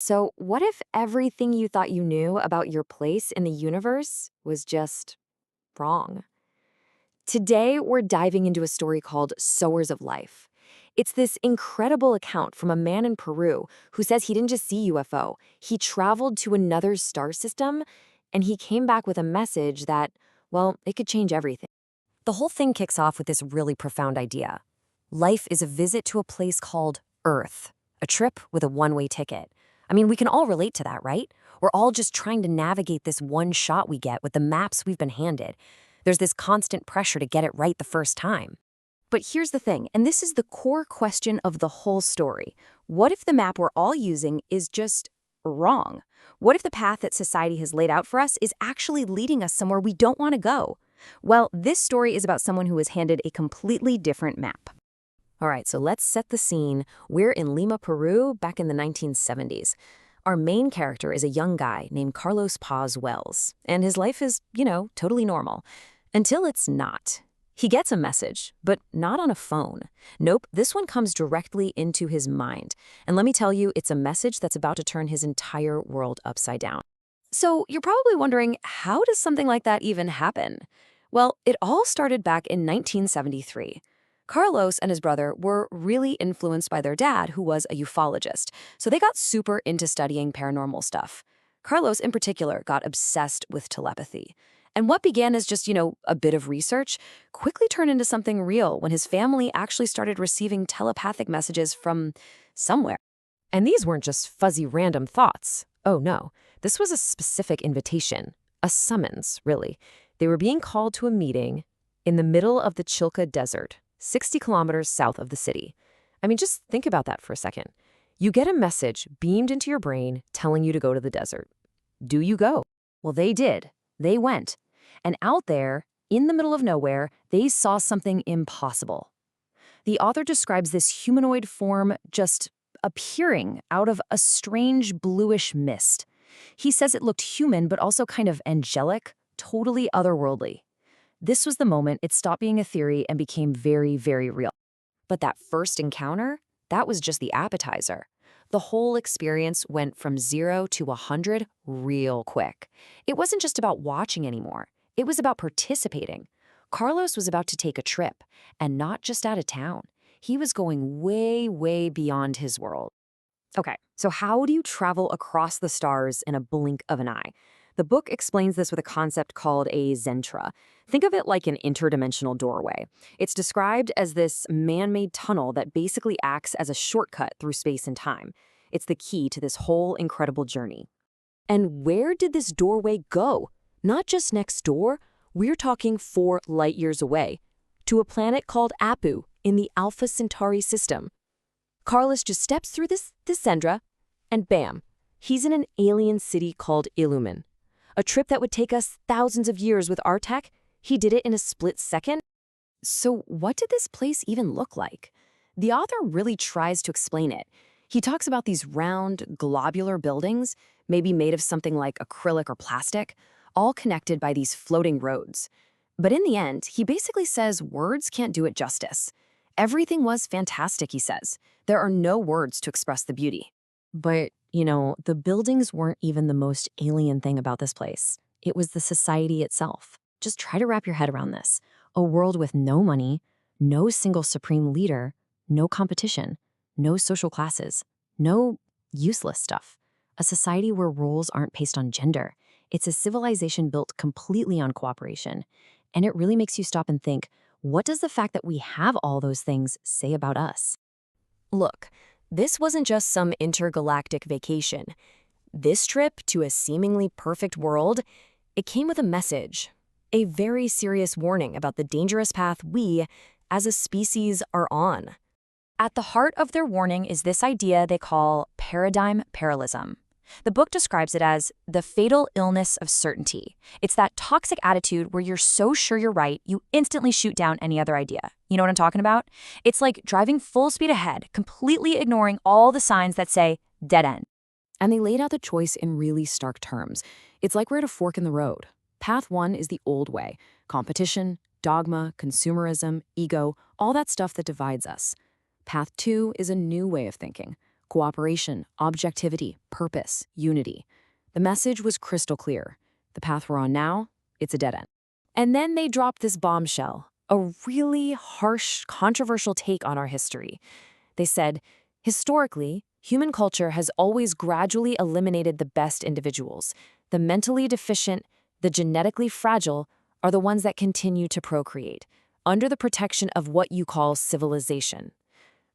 So, what if everything you thought you knew about your place in the universe was just wrong? Today, we're diving into a story called Sowers of Life. It's this incredible account from a man in Peru who says he didn't just see UFO, he traveled to another star system and he came back with a message that, well, it could change everything. The whole thing kicks off with this really profound idea. Life is a visit to a place called Earth, a trip with a one-way ticket. I mean, we can all relate to that, right? We're all just trying to navigate this one shot we get with the maps we've been handed. There's this constant pressure to get it right the first time. But here's the thing, and this is the core question of the whole story. What if the map we're all using is just wrong? What if the path that society has laid out for us is actually leading us somewhere we don't want to go? Well, this story is about someone who was handed a completely different map. All right, so let's set the scene. We're in Lima, Peru, back in the 1970s. Our main character is a young guy named Carlos Paz Wells, and his life is, totally normal. Until it's not. He gets a message, but not on a phone. Nope, this one comes directly into his mind. And let me tell you, it's a message that's about to turn his entire world upside down. So you're probably wondering, how does something like that even happen? Well, it all started back in 1973. Carlos and his brother were really influenced by their dad, who was a ufologist, so they got super into studying paranormal stuff. Carlos, in particular, got obsessed with telepathy. And what began as just, a bit of research quickly turned into something real when his family actually started receiving telepathic messages from somewhere. And these weren't just fuzzy random thoughts. Oh no, this was a specific invitation, a summons, really. They were being called to a meeting in the middle of the Chilca Desert, 60 kilometers south of the city. I mean, just think about that for a second. You get a message beamed into your brain telling you to go to the desert. Do you go? Well, they did. They went. And out there, in the middle of nowhere, they saw something impossible. The author describes this humanoid form just appearing out of a strange bluish mist. He says it looked human, but also kind of angelic, totally otherworldly. This was the moment it stopped being a theory and became very, very real. But that first encounter, that was just the appetizer. The whole experience went from 0 to 100 real quick. It wasn't just about watching anymore. It was about participating. Carlos was about to take a trip, and not just out of town. He was going way, way beyond his world. Okay, so how do you travel across the stars in a blink of an eye? The book explains this with a concept called a zentra. Think of it like an interdimensional doorway. It's described as this man-made tunnel that basically acts as a shortcut through space and time. It's the key to this whole incredible journey. And where did this doorway go? Not just next door, we're talking 4 light years away, to a planet called Apu in the Alpha Centauri system. Carlos just steps through this zentra, and bam, he's in an alien city called Illumin. A trip that would take us thousands of years with our tech, he did it in a split second. So what did this place even look like? The author really tries to explain it. He talks about these round, globular buildings, maybe made of something like acrylic or plastic, all connected by these floating roads. But in the end, he basically says words can't do it justice. Everything was fantastic, he says. There are no words to express the beauty. But, the buildings weren't even the most alien thing about this place. It was the society itself. Just try to wrap your head around this. A world with no money, no single supreme leader, no competition, no social classes, no useless stuff. A society where roles aren't based on gender. It's a civilization built completely on cooperation. And it really makes you stop and think, what does the fact that we have all those things say about us? Look, this wasn't just some intergalactic vacation. This trip to a seemingly perfect world, it came with a message, a very serious warning about the dangerous path we, as a species, are on. At the heart of their warning is this idea they call paradigm parallelism. The book describes it as the fatal illness of certainty. It's that toxic attitude where you're so sure you're right, you instantly shoot down any other idea. You know what I'm talking about? It's like driving full speed ahead, completely ignoring all the signs that say dead end. And they laid out the choice in really stark terms. It's like we're at a fork in the road. Path 1 is the old way. Competition, dogma, consumerism, ego, all that stuff that divides us. Path 2 is a new way of thinking. cooperation, objectivity, purpose, unity. The message was crystal clear. The path we're on now, it's a dead end. And then they dropped this bombshell, a really harsh, controversial take on our history. They said, historically, human culture has always gradually eliminated the best individuals. The mentally deficient, the genetically fragile, are the ones that continue to procreate, under the protection of what you call civilization.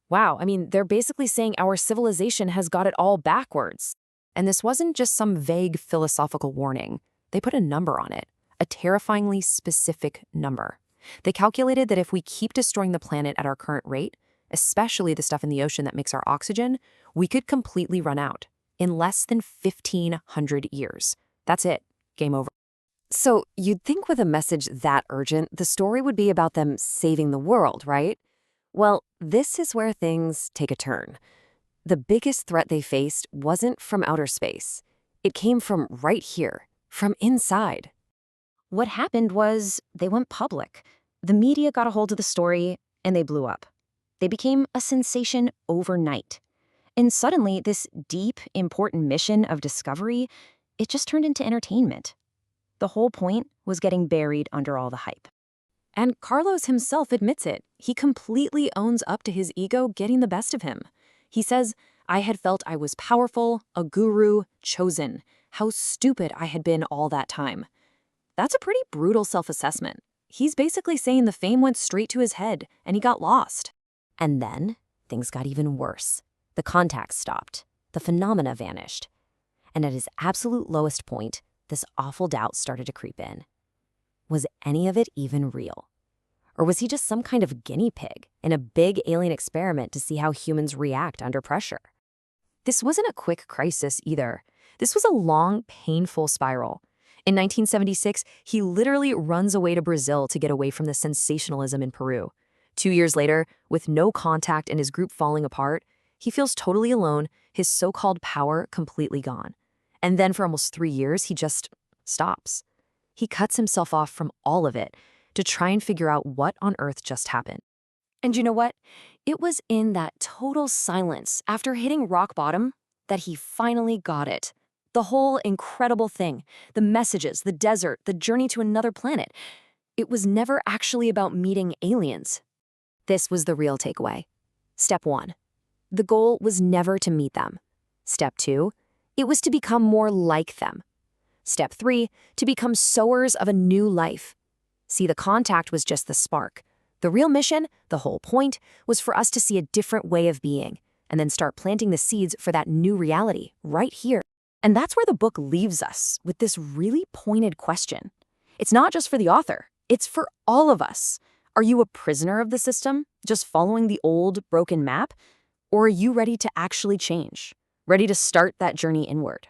Wow, I mean, they're basically saying our civilization has got it all backwards. And this wasn't just some vague philosophical warning. They put a number on it, a terrifyingly specific number. They calculated that if we keep destroying the planet at our current rate, especially the stuff in the ocean that makes our oxygen, we could completely run out in less than 1,500 years. That's it. Game over. So you'd think with a message that urgent, the story would be about them saving the world, right? Well, this is where things take a turn. The biggest threat they faced wasn't from outer space. It came from right here, from inside. What happened was they went public. The media got a hold of the story, and they blew up. They became a sensation overnight. And suddenly, this deep, important mission of discovery, it just turned into entertainment. The whole point was getting buried under all the hype. And Carlos himself admits it. He completely owns up to his ego getting the best of him. He says, "I had felt I was powerful, a guru, chosen. How stupid I had been all that time." That's a pretty brutal self-assessment. He's basically saying the fame went straight to his head, and he got lost. And then, things got even worse. The contacts stopped. The phenomena vanished. And at his absolute lowest point, this awful doubt started to creep in. Was any of it even real? Or was he just some kind of guinea pig in a big alien experiment to see how humans react under pressure? This wasn't a quick crisis either. This was a long, painful spiral. In 1976, he literally runs away to Brazil to get away from the sensationalism in Peru. 2 years later, with no contact and his group falling apart, he feels totally alone, his so-called power completely gone. And then for almost 3 years, he just stops. He cuts himself off from all of it to try and figure out what on earth just happened. And you know what? It was in that total silence, after hitting rock bottom, that he finally got it. The whole incredible thing, the messages, the desert, the journey to another planet. It was never actually about meeting aliens. This was the real takeaway. Step 1. The goal was never to meet them. Step 2. It was to become more like them. Step 3. To become sowers of a new life. See, the contact was just the spark. The real mission, the whole point, was for us to see a different way of being, and then start planting the seeds for that new reality right here. And that's where the book leaves us, with this really pointed question. It's not just for the author, it's for all of us. Are you a prisoner of the system, just following the old, broken map? Or are you ready to actually change? Ready to start that journey inward?